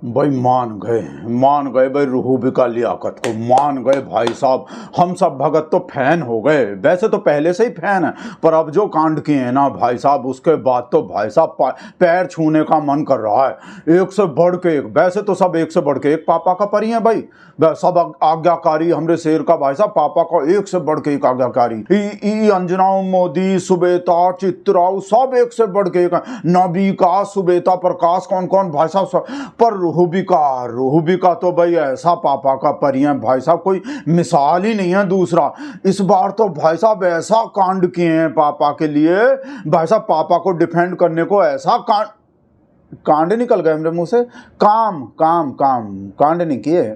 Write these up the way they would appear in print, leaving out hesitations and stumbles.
भाई मान गए भाई रूहबिका लियाकत को मान गए भाई साहब। हम सब भगत तो फैन हो गए, वैसे तो पहले से ही फैन है, पर अब जो कांड किए हैं ना भाई साहब, उसके बाद तो भाई साहब पैर छूने का मन कर रहा है। एक से बढ़ के एक, वैसे तो सब एक से बढ़ के एक पापा का परी है भाई, सब आज्ञाकारी हमरे शेर का भाई साहब, पापा का एक से बढ़ के एक आज्ञाकारी। अंजनाओ मोदी, सुबेता, चित्राऊ, सब एक से बढ़ के एक, नबिका, सुबेता, प्रकाश, कौन कौन भाई साहब। पर रूहबिका तो भाई ऐसा पापा का परी है भाई साहब, कोई मिसाल ही नहीं है दूसरा। इस बार तो भाई साहब ऐसा कांड किए हैं पापा के लिए भाई साहब, पापा को डिफेंड करने को ऐसा कांड निकल गए मेरे मुंह से, कांड नहीं किए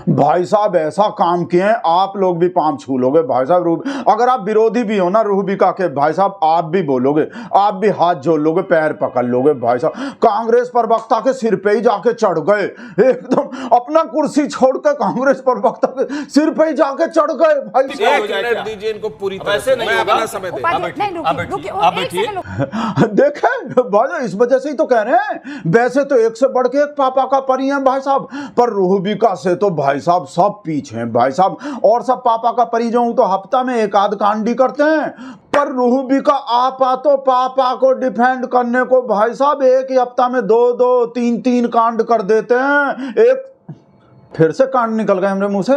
भाई साहब, ऐसा काम किए हैं आप लोग भी पांव छू लोगे भाई साहब। अगर आप विरोधी भी हो ना रूहबिका के भाई साहब, आप भी बोलोगे, आप भी हाथ जोड़ लोगे, पैर पकड़ लोगे भाई साहब। कांग्रेस प्रवक्ता के सिर पे ही जाके चढ़ गए, एकदम अपना कुर्सी छोड़ के कांग्रेस प्रवक्ता के सिर पे ही जाके चढ़ गए भाई साहब। दीजिए इनको पूरी तरह से देखे भाई, इस वजह से ही तो कह रहे हैं, वैसे तो एक से बढ़ के एक पापा का परी है भाई साहब, पर रूहबिका से तो भाई साहब सब पीछे हैं भाई साहब। और सब पापा का परी जो तो हफ्ता में एक आध कांडी करते हैं, पर रूहबिका आपा तो पापा को डिफेंड करने को भाई साहब एक ही हफ्ता में दो दो तीन तीन कांड कर देते हैं। एक फिर से कांड निकल गए मेरे मुंह से,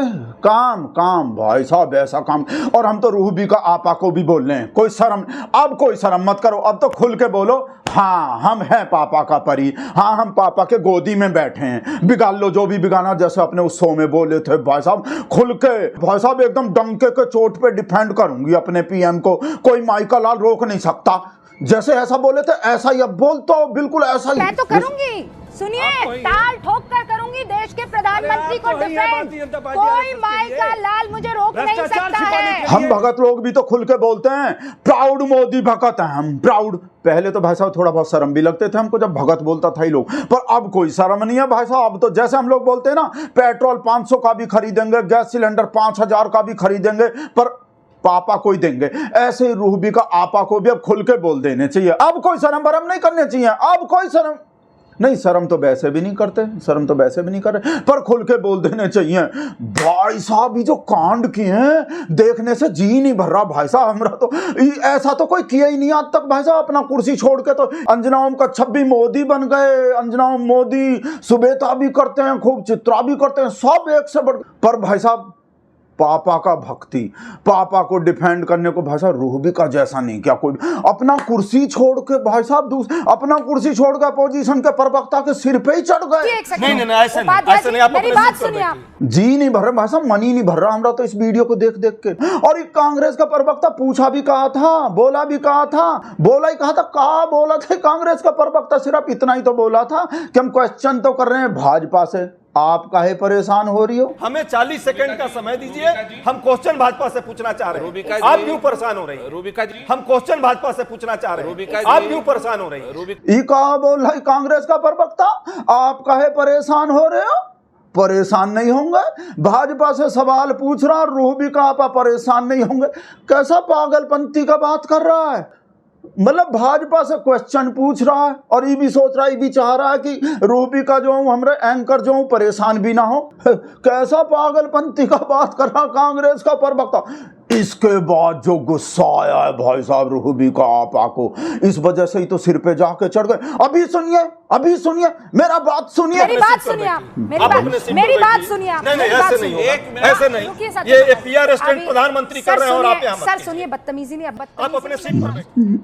काम भाई साहब, ऐसा काम। और हम तो रूहबिका आपा को भी बोल रहे हैं, कोई शर्म, अब कोई शर्म मत करो, अब तो खुल के बोलो, हाँ हम हैं पापा का परी, हाँ हम पापा के गोदी में बैठे हैं, बिगाड़ लो जो भी बिगाना, जैसे अपने उस शो में बोले थे भाई साहब। खुल के भाई साहब एकदम डंके के चोट पे डिफेंड करूंगी अपने पीएम को, कोई माइकल लाल रोक नहीं सकता। जैसे ऐसा बोले थे ऐसा ही अब बोल, तो बिल्कुल ऐसा ही मैं तो करूंगी, सुनिए, ताल ठोक कर करूंगी देश के प्रधानमंत्री को डिफेंड, कोई माइका लाल मुझे रोक नहीं सकता है। हम भगत लोग भी तो खुल के बोलते हैं, प्राउड मोदी भगत हैं हम, प्राउड। पहले तो भाई साहब थोड़ा बहुत शर्म भी लगते थे हमको जब भगत बोलता था ही लोग, पर अब कोई शर्म नहीं है भाई साहब। अब तो जैसे हम लोग बोलते हैं ना, पेट्रोल 500 का भी खरीदेंगे, गैस सिलेंडर 5000 का भी खरीदेंगे, पर पापा को ही देंगे, ऐसे ही रूहबिका आपा को भी अब खुल के बोल देने चाहिए। अब कोई शर्म भरम नहीं करने चाहिए, अब कोई शर्म नहीं, शर्म तो वैसे भी नहीं करते, शर्म तो वैसे भी नहीं कर रहे, पर खुल के बोल देने चाहिए भाई साहब। ये जो कांड किए हैं देखने से जी नहीं भर रहा भाई साहब हमरा तो, ऐसा तो कोई किया ही नहीं आज तक भाई साहब। अपना कुर्सी छोड़ के तो अंजनाओं का छब्बी मोदी बन गए, अंजनाओं मोदी, सुबेता भी करते हैं खूब, चित्रा भी करते हैं, सब एक से बढ़। पर भाई साहब पापा का भक्ति, पापा को डिफेंड करने को भाई साहब रूहबिका जैसा नहीं क्या कोई। अपना कुर्सी छोड़ के भाई साहब अपना कुर्सी छोड़ के अपोजिशन के प्रवक्ता के सिर पे ही चढ़ गए। नहीं ऐसा नहीं, आप मेरी बात सुनिए, जी नहीं भर रहा भाई साहब, मन ही नहीं भर रहा हमरा तो इस वीडियो को देख देख के। और एक कांग्रेस का प्रवक्ता पूछा भी कहा था, बोला भी कहा था, बोला ही कहा था, कहा बोला था कांग्रेस का प्रवक्ता, सिर्फ इतना ही तो बोला था कि हम क्वेश्चन तो कर रहे हैं भाजपा से, आप काहे परेशान हो रही हो। हमें 40 सेकंड का समय दीजिए, हम क्वेश्चन भाजपा से पूछना चाह रहे हैं, आप क्यों परेशान हो रही हैं? रूबिका जी, हम क्वेश्चन भाजपा से पूछना चाह रहे हैं, आप क्यों परेशान हो रही हैं? कहा बोल रहा है कांग्रेस का प्रवक्ता, आप काहे परेशान हो रहे हो? परेशान नहीं होंगे, भाजपा से सवाल पूछ रहा, रूहबिका आपा परेशान नहीं होंगे। कैसा पागलपंती का बात कर रहा है, मतलब भाजपा से क्वेश्चन पूछ रहा है और ये भी सोच रहा है, ये भी चाह रहा है कि रूहबिका जो हूं, हमारे एंकर जो हूं, परेशान भी ना हो। कैसा पागलपंती का बात कर रहा कांग्रेस का प्रवक्ता। इसके बाद जो गुस्सा आया है भाई साहब रूहबिका आपा को, इस वजह से ही तो सिर पे जाके चढ़ गए। अभी सुनिए मेरा बात सुनिए, मेरी बात सुनिए, मेरी बात सुनिए। नहीं ऐसे नहीं होगा, ऐसे नहीं, ये पीआर रेस्टोरेंट प्रधानमंत्री कर रहे हैं और आप यहाँ सर सुनिए, बदतमीजी नहीं, आप अपने सीट पर बैठिए।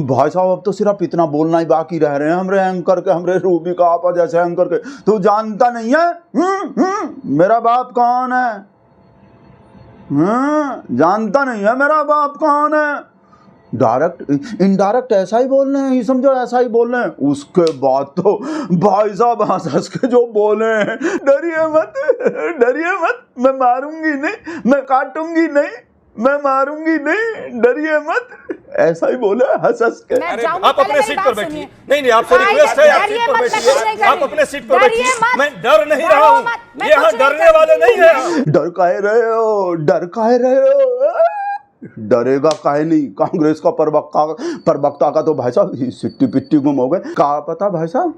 भाई साहब अब तो सिर्फ इतना बोलना ही बाकी रह रहे हैं हमरे एंकर के, हमरे रूहबिका आपा जैसे एंकर के। तू जानता नहीं है मेरा बाप कौन है? जानता नहीं है मेरा बाप कौन है? डायरेक्ट इनडायरेक्ट ऐसा ही बोल रहे हैं, ये समझो ऐसा ही बोल रहे हैं। उसके बाद तो भाई साहब हंस के जो बोले हैं, डरिए मत, मैं मारूंगी नहीं, मैं काटूंगी नहीं, मैं मारूंगी नहीं, डरिए मत, ऐसा ही बोले हंस के। आप अपने सीट पर बैठिए। नहीं आपसे रिक्वेस्ट है, आप सीट पर बैठिए, आप अपने सीट पर बैठिए। मैं डर नहीं रहा हूँ, यहाँ डरने वाले नहीं है। डर काहे रहे हो? डरेगा काहे नहीं। कांग्रेस का प्रवक्ता का तो भाई साहब सिट्टी पिट्टी गुम हो गए। कहा पता भाई साहब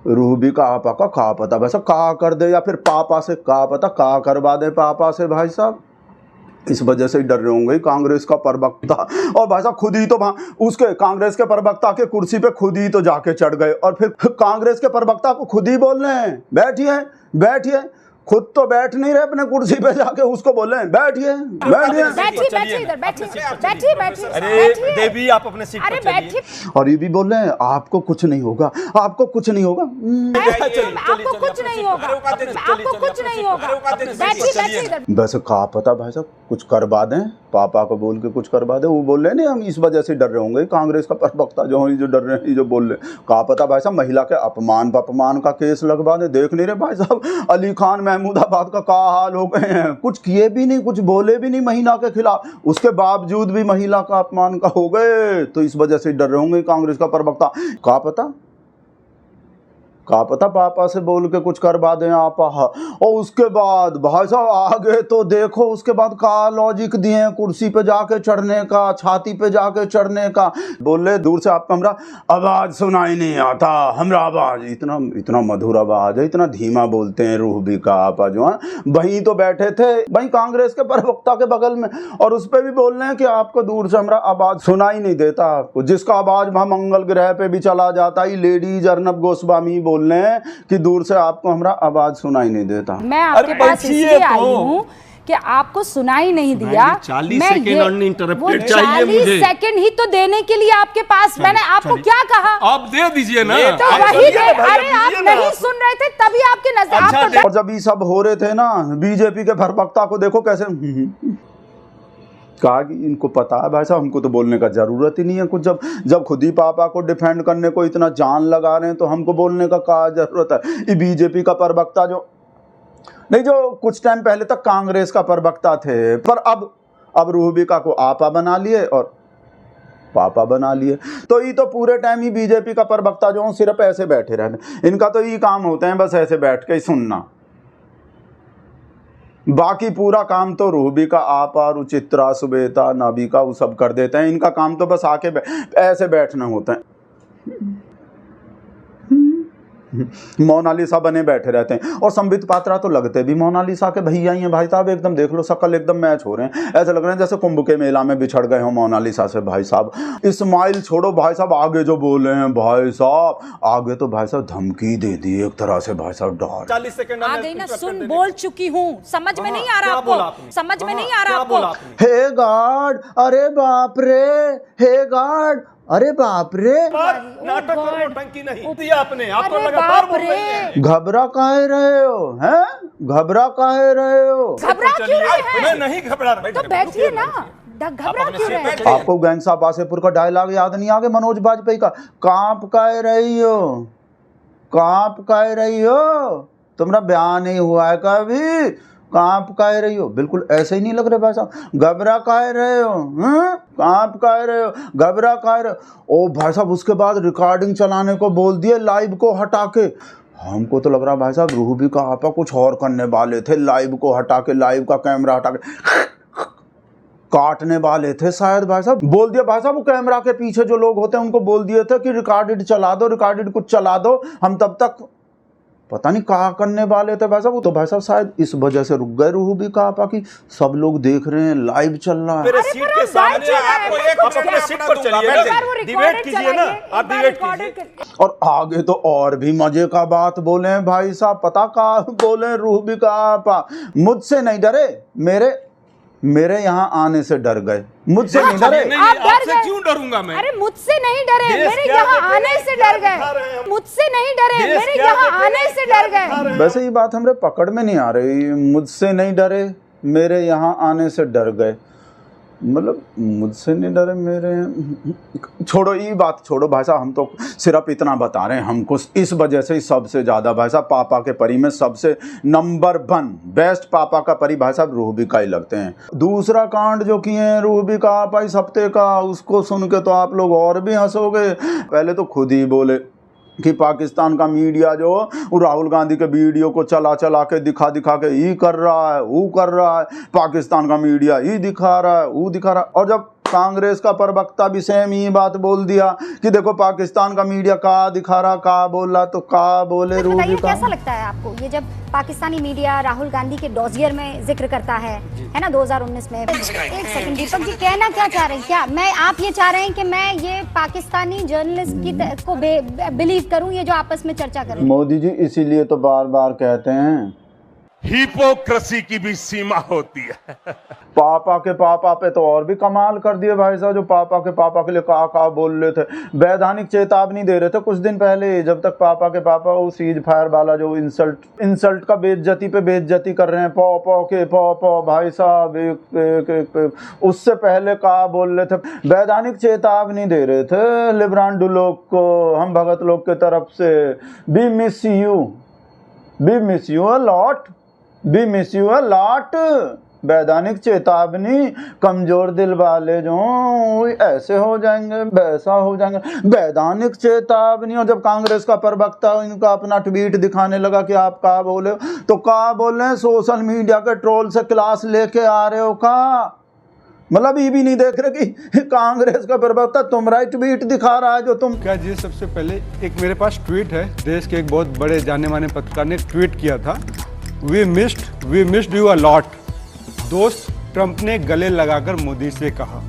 रूबी का आपा का कहा पता भाई साहब कहा कर दे, या फिर पापा से कहा पता कहा करवा दे पापा से भाई साहब। इस वजह से डर रहे होंगे कांग्रेस का प्रवक्ता। और भाई साहब खुद ही तो उसके कांग्रेस के प्रवक्ता के कुर्सी पे खुद ही तो जाके चढ़ गए, और फिर कांग्रेस के प्रवक्ता को खुद ही बोल रहे हैं बैठिए बैठिए। खुद तो बैठ नहीं रहे अपने कुर्सी पे जाके उसको बोल रहे हैं बैठिए बैठिए बैठिए। अरे देवी आप अपने सीट पर चलिए। और ये भी बोल रहे हैं आपको कुछ नहीं होगा, आपको कुछ नहीं होगा। आपको कुछ नहीं होगा, आपको कुछ नहीं होगा। बैठिए। वैसे कहा पता भाई साहब कुछ करवा दें, पापा को बोल के कुछ करवा दे। वो बोल रहे नहीं हम इस वजह से डर रहे होंगे कांग्रेस का प्रवक्ता जो डर रहे हैं, जो बोल रहे। कहा पता भाई साहब महिला के अपमान का केस लगवा दे। देख नहीं रहे भाई साहब अली खान महमूदाबाद का हाल हो गए हैं, कुछ किए भी नहीं, कुछ बोले भी नहीं महिला के खिलाफ, उसके बावजूद भी महिला का अपमान का हो गए। तो इस वजह से डर रहे होंगे कांग्रेस का प्रवक्ता। कहा पता पापा से बोल के कुछ करवा दें आपा। और उसके बाद भाई साहब आगे तो देखो, उसके बाद का लॉजिक दिए कुर्सी पे जाके चढ़ने का, छाती पे जाके चढ़ने का। बोले दूर से आपको हमरा आवाज सुनाई नहीं आता, हमरा आवाज इतना मधुर आवाज है, इतना धीमा बोलते हैं रूबी का आपा जो है। वहीं तो बैठे थे वहीं कांग्रेस के प्रवक्ता के बगल में, और उस पर भी बोल रहे हैं कि आपको दूर से हमरा आवाज सुनाई नहीं देता। आपको जिसका आवाज वहां मंगल ग्रह पे भी चला जाता है, लेडीज अर्नब गोस्वामी बोल रहे हैं कि दूर से आपको हमरा आवाज सुनाई नहीं देता। मैं आपके पास इसलिए आई हूँ कि आपको सुनाई नहीं दिया। 40 सेकंड अनइंटरप्टेड चाहिए मुझे। 40 सेकंड ही तो देने के लिए आपके पास, मैंने आपको क्या कहा? आप दे दीजिए ना। तो वही दे। अरे आप नहीं सुन रहे थे तभी आपके नजर। और जब ये सब हो रहे थे ना, बीजेपी के प्रवक्ता को देखो कैसे कहा कि इनको पता है भाई साहब हमको तो बोलने का जरूरत ही नहीं है कुछ। जब खुद ही पापा को डिफेंड करने को इतना जान लगा रहे हैं तो हमको बोलने का क्या जरूरत है। ये बीजेपी का प्रवक्ता जो कुछ टाइम पहले तक कांग्रेस का प्रवक्ता थे, पर अब रूबिका को आपा बना लिए और पापा बना लिए। तो ये तो पूरे टाइम ही बीजेपी का प्रवक्ता जो सिर्फ ऐसे बैठे रहते, इनका तो ये काम होते हैं बस ऐसे बैठ के ही सुनना। बाकी पूरा काम तो रूबिका आपा, रुचित्रा, सुबेता, नाबिका वो सब कर देते हैं। इनका काम तो बस आके ऐसे बैठना होता है, मोनालिसा बने बैठे रहते हैं। और संबित पात्रा तो लगते भी मोनालिसा के भैया ही हैं भाई साहब। एकदम देख लो शक्ल एकदम मैच हो रहे हैं, ऐसे लग रहे हैं जैसे कुंभ के मेला में बिछड़ गए हो मोनालिसा से भाई साहब। इस्माइल छोड़ो भाई साहब, आगे जो बोले हैं भाई साहब, आगे तो भाई साहब धमकी दे दी एक तरह से भाई साहब। डर 40 सेकंड आ गई ना, सुन बोल चुकी हूँ, समझ में नहीं आ रहा आपको? समझ में नहीं आ रहा आपको? हे गॉड, अरे बाप रे, हे गॉड, अरे बाप रे। नाटक करो, टंकी नहीं दिया आपने। आपको लगातार बोल रही है। घबरा काहे रहे हो? हैं घबरा काहे रहे हो? घबरा क्यों रहे हैं? मैं नहीं घबरा रहा। तो बैठिए ना, घबरा क्यों रहे हैं? आपको गैंगसा बासेपुर का डायलॉग याद नहीं आ गया मनोज बाजपेयी का? कांप काहे रही हो, कांप काहे रही हो, तुम्हारा बयान नहीं हुआ है कभी? कांप काहे रही हो? बिल्कुल ऐसे ही नहीं लग रहे भाई साहब। घबरा काहे रहे हो? कांप काहे रहे हो? घबरा काहे रहे हो? ओ भाई साहब उसके बाद रिकॉर्डिंग चलाने को बोल दिए, लाइव को हटा के। हमको तो लग रहा भाई साहब रूबिका आपा कुछ और करने वाले थे, लाइव को हटा के, लाइव का कैमरा हटा के काटने वाले थे शायद भाई साहब। बोल दिया भाई साहब वो कैमरा के पीछे जो लोग होते हैं उनको बोल दिए थे कि रिकॉर्डेड चला दो, रिकॉर्डेड कुछ चला दो, हम तब तक पता नहीं कहा करने वाले थे भाई साहब। तो भाई साहब शायद इस वजह से रुक गए रूबिका आपा की सब लोग देख रहे हैं, लाइव चल रहा है। मेरे सीट के सामने आप अपने सीट पर चलिए, डिबेट कीजिए ना, आप डिबेट कीजिए। और आगे तो और भी मजे का बात बोले भाई साहब, पता का बोले रूबिका आपा, मुझसे नहीं डरे, मेरे यहाँ आने से डर गए, मुझसे नहीं डरे। आप डर गए? क्यों डरूंगा मैं? अरे मुझसे नहीं डरे, मेरे यहाँ आने से डर गए। मुझसे नहीं डरे, मेरे यहाँ आने से डर गए। वैसे ये बात हमरे पकड़ में नहीं आ रही, मुझसे नहीं डरे, मेरे यहाँ आने से डर गए। मतलब मुझसे नहीं डरे मेरे, छोड़ो ये बात छोड़ो भाई साहब। हम तो सिर्फ इतना बता रहे हैं, हमको इस वजह से सबसे ज़्यादा भाई साहब पापा के परी में सबसे नंबर 1 बेस्ट पापा का परी भाई साहब रूबिका ही लगते हैं। दूसरा कांड जो किए हैं रूबिका आपा इस हफ्ते का, उसको सुन के तो आप लोग और भी हंसोगे। पहले तो खुद ही बोले कि पाकिस्तान का मीडिया जो राहुल गांधी के वीडियो को चला चला के दिखा के ये कर रहा है, वो कर रहा है, पाकिस्तान का मीडिया ये दिखा रहा है, वो दिखा रहा है। और जब कांग्रेस का प्रवक्ता भी सेम ही बात बोल दिया कि देखो पाकिस्तान का मीडिया का दिखा रहा, का बोल रहा, तो का बोले रूबी का। कैसा लगता है आपको ये जब पाकिस्तानी मीडिया राहुल गांधी के डॉजियर में जिक्र करता है ना 2019 में? एक सेकंड दीपक जी, कहना क्या चाह रहे हैं? क्या मैं आप ये चाह रहे हैं कि मैं ये पाकिस्तानी जर्नलिस्ट की को बिलीव करूं, ये जो आपस में चर्चा कर रहे हैं? मोदी जी इसीलिए तो बार बार कहते हैं हिपोक्रेसी की भी सीमा होती है। पापा के पापा पे तो और भी कमाल कर दिए भाई साहब, जो पापा के पापा के लिए का बोल रहे थे, वैधानिक चेतावनी दे रहे थे कुछ दिन पहले, जब तक पापा के पापा वो सीज फायर वाला जो इंसल्ट का बेइज्जती पे बेइज्जती कर रहे हैं, पौ भाई साहब एक उससे पहले का बोल रहे थे, वैधानिक चेतावनी दे रहे थे लिब्रांडो लोग को, हम भगत लोग के तरफ से, be miss you a lot, be miss you a lot. वैधानिक चेतावनी, कमजोर दिल वाले जो ऐसे हो जाएंगे, वैसा हो जाएंगे, वैधानिक चेतावनी। और जब कांग्रेस का प्रवक्ता इनका अपना ट्वीट दिखाने लगा कि आप क्या बोले, तो क्या बोल रहे हैं, सोशल मीडिया के ट्रोल से क्लास लेके आ रहे हो का? मतलब ये भी नहीं देख रहे कि कांग्रेस का प्रवक्ता तुम्हारा ट्वीट दिखा रहा है जो तुम क्या जी। सबसे पहले एक मेरे पास ट्वीट है, देश के एक बहुत बड़े जाने माने पत्रकार ने ट्वीट किया था, we missed you a lot. दोस्त ट्रंप ने गले लगाकर मोदी से कहा,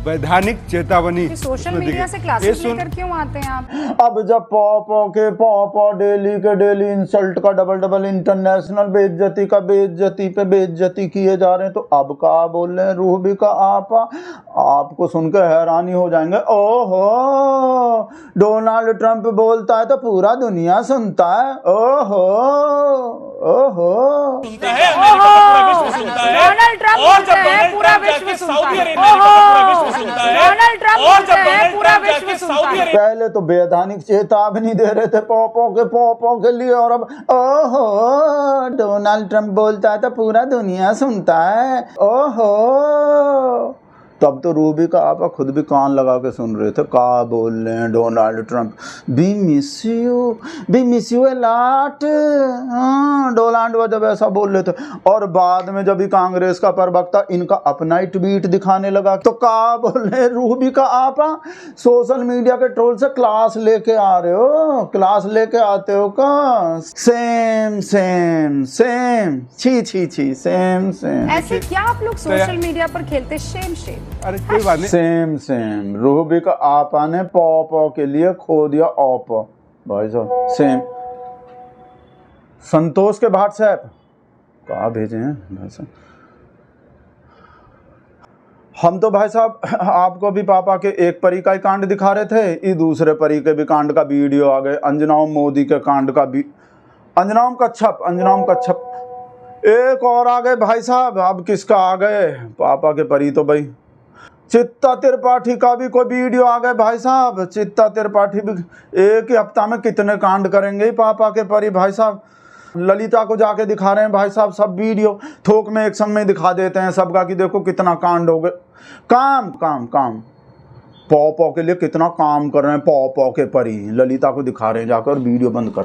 वैधानिक चेतावनी। सोशल मीडिया से क्लासेस लेकर क्यों आते हैं आप? अब जब पौ डेली के डेली इंसल्ट का डबल इंटरनेशनल बेइज्जती का बेइज्जती पे बेइज्जती किए जा रहे हैं, तो अब का बोल रहे हैं रूबी का आपको सुनकर हैरानी हो जाएंगे। ओहो, डोनाल्ड ट्रंप बोलता है तो पूरा दुनिया सुनता है। ओहो डोनाल्ड ट्रंप बोलता है पूरा विश्व सुनता है। डोनाल्ड ट्रंप बोलता है पूरा विश्व सुनता है। पहले तो वैधानिक चेतावनी दे रहे थे पौ के लिए, और अब ओहो, डोनाल्ड ट्रंप बोलता है तो पूरा दुनिया सुनता है। ओहो, तब तो रूबी का आपा खुद भी कान लगा के सुन रहे थे, का बोल रहे हैं Donald Trump, be miss you a lot. Donald वो जब ऐसा बोल रहे थे, और बाद में जब भी कांग्रेस का प्रवक्ता इनका अपना ही ट्वीट दिखाने लगा, तो का बोल रहे हैं रूबी का आपा, सोशल मीडिया के ट्रोल से क्लास लेके आ रहे हो, क्लास लेके आते हो का? सेम छी सेम। ऐसे क्या आप लोग सोशल मीडिया पर खेलते? शेम अरे कोई बात नहीं। सेम रूबी का आपा ने पौ के लिए खो दिया ऑप भाई साहब, सेम। संतोष के व्हाट्सएप कहाँ भेजे हैं भाई साहब? हम तो भाई साहब आपको भी पापा के एक परी का ही कांड दिखा रहे थे, ये दूसरे परी के भी कांड का वीडियो आ गए, अंजनाओं मोदी के कांड का भी, अंजनाओं कच्छप एक और आ गए भाई साहब। अब किसका आ गए? पापा के परी तो भाई चित्ता त्रिपाठी का भी कोई वीडियो आ गए भाई साहब। चित्ता त्रिपाठी भी एक ही हफ्ता में कितने कांड करेंगे पापा के परी भाई साहब। ललिता को जाके दिखा रहे हैं भाई साहब सब वीडियो, थोक में एक संग में दिखा देते हैं सबका कि देखो कितना कांड हो गए। काम पौ के लिए कितना काम कर रहे हैं पौ के परी, ललिता को दिखा रहे हैं जाकर वीडियो बंद कर रहे हैं।